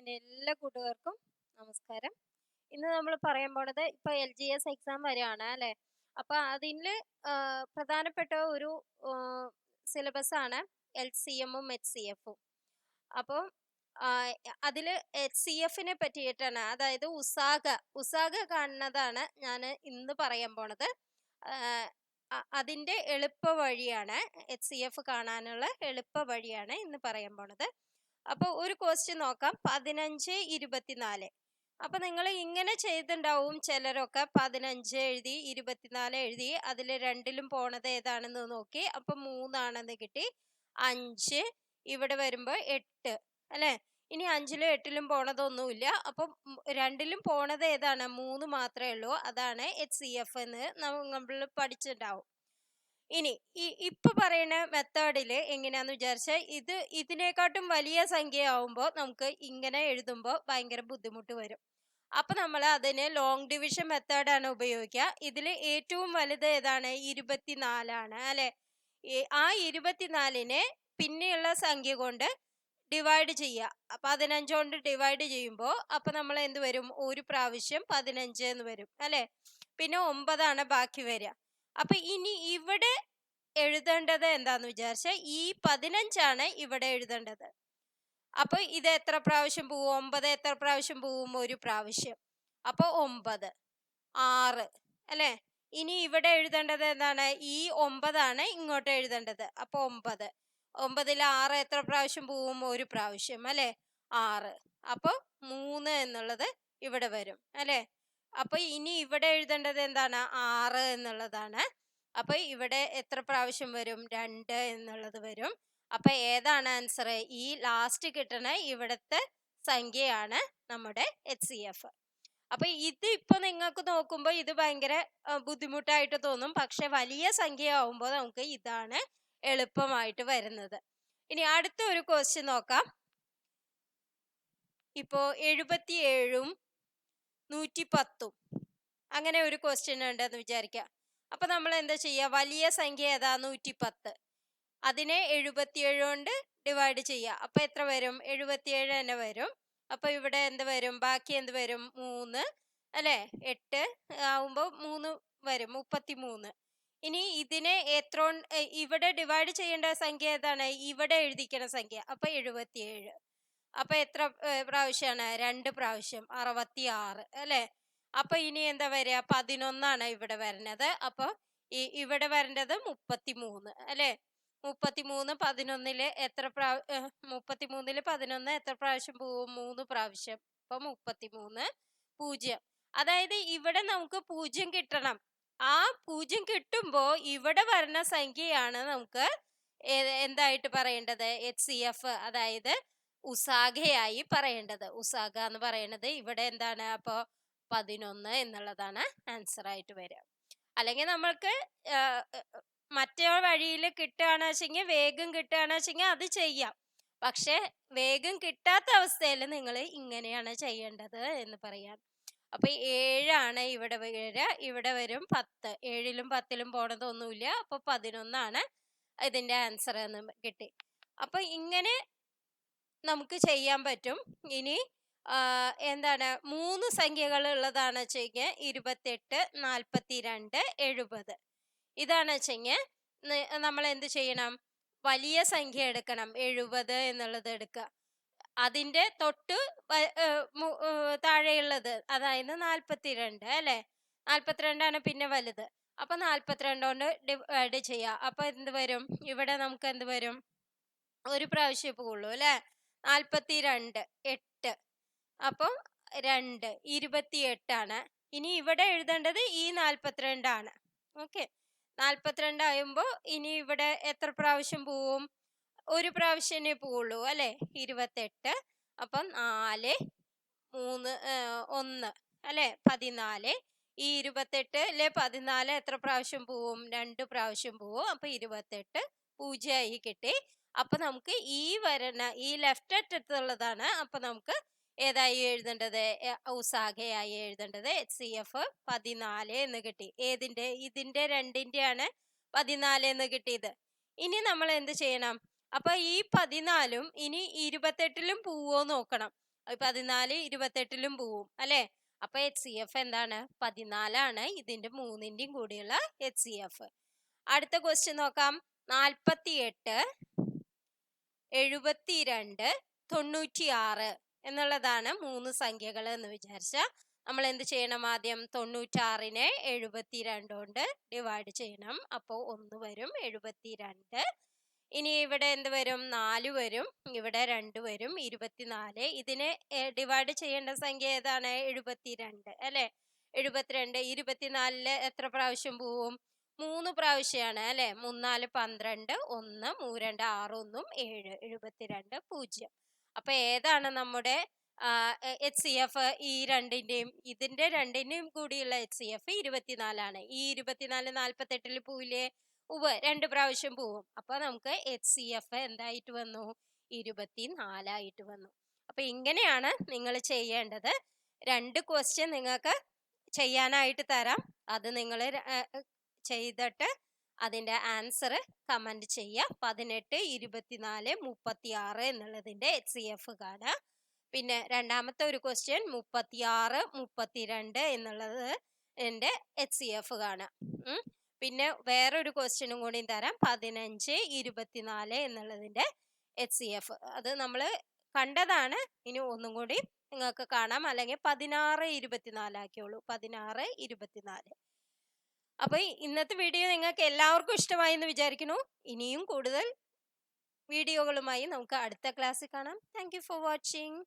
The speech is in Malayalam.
എൻ്റെ എല്ലാ കൂട്ടുകാർക്കും നമസ്കാരം. ഇന്ന് നമ്മൾ പറയാൻ പോണത് ഇപ്പൊ LGS എക്സാം വരികയാണ് അല്ലേ? അപ്പൊ അതില് പ്രധാനപ്പെട്ട ഒരു സിലബസ് ആണ് LCM-ഉം HCF-ഉം. അപ്പം അതില് HCF-നെ പറ്റിയിട്ടാണ്, അതായത് ഉസാഗ കാണുന്നതാണ് ഞാൻ ഇന്ന് പറയാൻ പോണത്. അതിന്റെ എളുപ്പ വഴിയാണ്, HCF കാണാനുള്ള എളുപ്പ വഴിയാണ് ഇന്ന് പറയാൻ പോണത്. അപ്പൊ ഒരു ക്വസ്റ്റ്യൻ നോക്കാം. 15, 24. അപ്പൊ നിങ്ങൾ ഇങ്ങനെ ചെയ്തിട്ടുണ്ടാവും ചിലരൊക്കെ. 15 എഴുതി, 24 എഴുതി, അതിൽ രണ്ടിലും പോണത് ഏതാണെന്ന് നോക്കി. അപ്പൊ 3 ആണെന്ന് കിട്ടി. 5 ഇവിടെ വരുമ്പോ 8 അല്ലെ? ഇനി 5-ലും 8-ലും പോണതൊന്നുമില്ല. അപ്പം രണ്ടിലും പോണത് ഏതാണ്? 3 മാത്രമേ ഉള്ളൂ. അതാണ് HCF എന്ന് നമ്മൾ പഠിച്ചിട്ടുണ്ടാവും. ഇനി ഇപ്പൊ പറയുന്ന മെത്തേഡില് എങ്ങനെയാന്ന് വിചാരിച്ചാൽ, ഇതിനെക്കാട്ടും വലിയ സംഖ്യ ആവുമ്പോ നമുക്ക് ഇങ്ങനെ എഴുതുമ്പോ ഭയങ്കര ബുദ്ധിമുട്ട് വരും. അപ്പൊ നമ്മൾ അതിന് ലോങ് ഡിവിഷൻ മെത്തേഡാണ് ഉപയോഗിക്കുക. ഇതിൽ ഏറ്റവും വലുത് ഏതാണ്? 24 ആണ് അല്ലെ? ആ 24-നെ പിന്നെയുള്ള സംഖ്യ കൊണ്ട് ഡിവൈഡ് ചെയ്യുക. 15 കൊണ്ട് ഡിവൈഡ് ചെയ്യുമ്പോൾ അപ്പൊ നമ്മൾ എന്ത് വരും? ഒരു പ്രാവശ്യം 15 എന്ന് വരും അല്ലെ? പിന്നെ 9 ബാക്കി വരിക. അപ്പൊ ഇനി ഇവിടെ എഴുതേണ്ടത് എന്താന്ന് വിചാരിച്ചാൽ, ഈ 15 ഇവിടെ എഴുതേണ്ടത്. അപ്പൊ ഇത് എത്ര പ്രാവശ്യം പോവും? 9 എത്ര പ്രാവശ്യം പോവും? ഒരു പ്രാവശ്യം. അപ്പൊ 9, 6 അല്ലെ? ഇനി ഇവിടെ എഴുതേണ്ടത് എന്താണ്? ഈ 9 ഇങ്ങോട്ട് എഴുതേണ്ടത്. അപ്പൊ 9, 9-ൽ 6 എത്ര പ്രാവശ്യം പോവും? ഒരു പ്രാവശ്യം അല്ലെ? 6. അപ്പൊ 3 എന്നുള്ളത് ഇവിടെ വരും അല്ലെ? അപ്പൊ ഇനി ഇവിടെ എഴുതേണ്ടത് എന്താണ്? 6 എന്നുള്ളതാണ്. അപ്പൊ ഇവിടെ എത്ര പ്രാവശ്യം വരും? 2 എന്നുള്ളത് വരും. അപ്പൊ ഏതാണ് ആൻസർ? ഈ ലാസ്റ്റ് കിട്ടണ ഇവിടത്തെ സംഖ്യയാണ് നമ്മുടെ HCF. അപ്പൊ ഇത് ഇപ്പൊ നിങ്ങൾക്ക് നോക്കുമ്പോ ഇത് ഭയങ്കര ബുദ്ധിമുട്ടായിട്ട് തോന്നും. പക്ഷെ വലിയ സംഖ്യ ആവുമ്പോൾ നമുക്ക് ഇതാണ് എളുപ്പമായിട്ട് വരുന്നത്. ഇനി അടുത്ത ഒരു ക്വസ്റ്റ്യൻ നോക്കാം. ഇപ്പോ 77-ഉം 110-ഉം അങ്ങനെ ഒരു ക്വസ്റ്റ്യൻ ഉണ്ടെന്ന് വിചാരിക്കാം. അപ്പൊ നമ്മൾ എന്താ ചെയ്യുക? വലിയ സംഖ്യ ഏതാ? 110. അതിനെ 77 കൊണ്ട് ഡിവൈഡ് ചെയ്യുക. അപ്പൊ എത്ര വരും? 77 തന്നെ വരും. അപ്പൊ ഇവിടെ എന്ത് വരും? ബാക്കി എന്ത് വരും? 3 അല്ലെ? 8 ആവുമ്പോ 3 വരും, 33. ഇനി ഇതിനെ ഇവിടെ ഡിവൈഡ് ചെയ്യേണ്ട സംഖ്യ ഏതാണ്? ഇവിടെ എഴുതിക്കണ സംഖ്യ. അപ്പൊ 77. അപ്പൊ എത്ര പ്രാവശ്യമാണ്? 2 പ്രാവശ്യം, 66 അല്ലെ? അപ്പൊ ഇനി എന്താ വരിക? 11 ഇവിടെ വരുന്നത്. അപ്പൊ ഇവിടെ വരേണ്ടത് 33 അല്ലെ? 33 11-ല് എത്ര 33-ല് 11 എത്ര പ്രാവശ്യം പോവും? 3 പ്രാവശ്യം. അപ്പൊ 33 0. അതായത് ഇവിടെ നമുക്ക് 0 കിട്ടണം. ആ 0 കിട്ടുമ്പോ ഇവിടെ വരുന്ന സംഖ്യയാണ് നമുക്ക് എന്തായിട്ട് പറയേണ്ടത്? HCF, അതായത് ഉസാഗയായി പറയേണ്ടത്. ഉസാഗ എന്ന് പറയുന്നത് ഇവിടെ എന്താണ്? അപ്പൊ 11 എന്നുള്ളതാണ് ആൻസർ ആയിട്ട് വരിക. അല്ലെങ്കിൽ നമ്മൾക്ക് മറ്റേ വഴിയിൽ കിട്ടുകയാണെന്ന് വെച്ചെങ്കിൽ, വേഗം കിട്ടുകയാണെന്ന് വെച്ചെങ്കിൽ അത് ചെയ്യാം. പക്ഷെ വേഗം കിട്ടാത്ത അവസ്ഥയിൽ നിങ്ങൾ ഇങ്ങനെയാണ് ചെയ്യേണ്ടത് എന്ന് പറയാം. അപ്പൊ 7 ഇവിടെ വരിക. ഇവിടെ വരും 10. 7-ലും 10-ലും പോണതൊന്നുമില്ല. അപ്പൊ 11 ഇതിന്റെ ആൻസർ എന്ന് കിട്ടി. അപ്പൊ ഇങ്ങനെ നമുക്ക് ചെയ്യാൻ പറ്റും. ഇനി എന്താണ്? 3 സംഖ്യകൾ ഉള്ളതാണ് വെച്ചെങ്കിൽ 28, 42, 70. ഇതാണ് വെച്ചെങ്കിൽ നമ്മൾ എന്ത് ചെയ്യണം? വലിയ സംഖ്യ എടുക്കണം. 70 എന്നുള്ളത് എടുക്കുക. അതിന്റെ തൊട്ട് താഴെയുള്ളത്, അതായത് 42 അല്ലെ? 42 പിന്നെ വലുത്. അപ്പൊ 42 കൊണ്ട് ഡിവൈഡ് ചെയ്യാം. അപ്പൊ എന്ത് വരും? ഇവിടെ നമുക്ക് എന്ത് വരും? ഒരു പ്രാവശ്യം പോവുള്ളൂ അല്ലെ? 42, 8. അപ്പൊ 2, 28. ഇനി ഇവിടെ എഴുതേണ്ടത് ഈ 42. ഓക്കെ, 42 ആയുമ്പോ ഇനി ഇവിടെ എത്ര പ്രാവശ്യം പോവും? ഒരു പ്രാവശ്യമേ പോവുള്ളൂ അല്ലെ? 28. അപ്പം 4, 3, 1 അല്ലെ? 14. ഈ 28-ലെ 14 എത്ര പ്രാവശ്യം പോവും? 2 പ്രാവശ്യം പോവും. അപ്പൊ 28 0 ആയി കിട്ടി. അപ്പൊ നമുക്ക് ഈ ലെഫ്റ്റ് അറ്റത്തുള്ളതാണ്. അപ്പൊ നമുക്ക് ഏതായി എഴുതേണ്ടത്? ഉസാഗയായി എഴുതേണ്ടത്. HCF 14 എന്ന് കിട്ടി. ഇതിന്റെ രണ്ടിന്റെയാണ് 14 എന്ന് കിട്ടിയത്. ഇനി നമ്മൾ എന്ത് ചെയ്യണം? അപ്പൊ ഈ 14-ഉം ഇനി 28-ലും പോവോ നോക്കണം. 14 28ലും പോവും അല്ലെ. അപ്പൊ HCF എന്താണ്? 14 ആണ്. ഇതിന്റെ മൂന്നിന്റെയും കൂടിയുള്ള HCF. അടുത്ത ക്വസ്റ്റ്യൻ നോക്കാം. 48 72 96 എന്നുള്ളതാണ് മൂന്ന് സംഖ്യകൾ എന്ന് വിചാരിച്ച നമ്മൾ എന്ത് ചെയ്യണം? ആദ്യം 96നെ 72 കൊണ്ട് ഡിവൈഡ് ചെയ്യണം. അപ്പോൾ 1 വരും. 72. ഇനി ഇവിടെ എന്ത് വരും? 4 വരും. ഇവിടെ 2 വരും. 24. ഇതിനെ ഡിവൈഡ് ചെയ്യേണ്ട സംഖ്യ ഏതാണ്? 72 അല്ലെ. 72 24 എത്ര പ്രാവശ്യം പോവും? 3 പ്രാവശ്യമാണ് അല്ലെ. 3 4 12 1 3 2 6 1 7 72 0. അപ്പൊ ഏതാണ് നമ്മുടെ HCF? ഈ രണ്ടിന്റെയും ഇതിന്റെ രണ്ടിന്റെയും കൂടിയുള്ള HCF 24 ആണ്. ഈ 24 48ൽ പോവില്ലേ? 2 പ്രാവശ്യം പോവും. അപ്പൊ നമുക്ക് HCF എന്തായിട്ട് വന്നു? 24 ആയിട്ട് വന്നു. അപ്പൊ ഇങ്ങനെയാണ് നിങ്ങൾ ചെയ്യേണ്ടത്. 2 ക്വസ്റ്റ്യൻ നിങ്ങൾക്ക് ചെയ്യാനായിട്ട് തരാം. അത് നിങ്ങൾ ചെയ്തിട്ട് അതിന്റെ ആൻസർ കമന്റ് ചെയ്യുക. 18 24 36 എന്നുള്ളതിന്റെ HCF കാണുക. പിന്നെ രണ്ടാമത്തെ ഒരു ക്വസ്റ്റ്യൻ 36 32 എന്നുള്ളത് എൻ്റെ HCF കാണുക. പിന്നെ വേറൊരു ക്വസ്റ്റ്യനും കൂടി തരാം. 15 24 എന്നുള്ളതിന്റെ HCF. അത് നമ്മൾ കണ്ടതാണ്. ഇനി ഒന്നും കൂടി നിങ്ങൾക്ക് കാണാം. അല്ലെങ്കിൽ 16 24 ആക്കിയോളൂ. 16 24. അപ്പൊ ഇന്നത്തെ വീഡിയോ നിങ്ങൾക്ക് എല്ലാവർക്കും ഇഷ്ടമായി എന്ന് വിചാരിക്കുന്നു. ഇനിയും കൂടുതൽ വീഡിയോകളുമായി നമുക്ക് അടുത്ത ക്ലാസ്സിൽ കാണാം. Thank you for watching.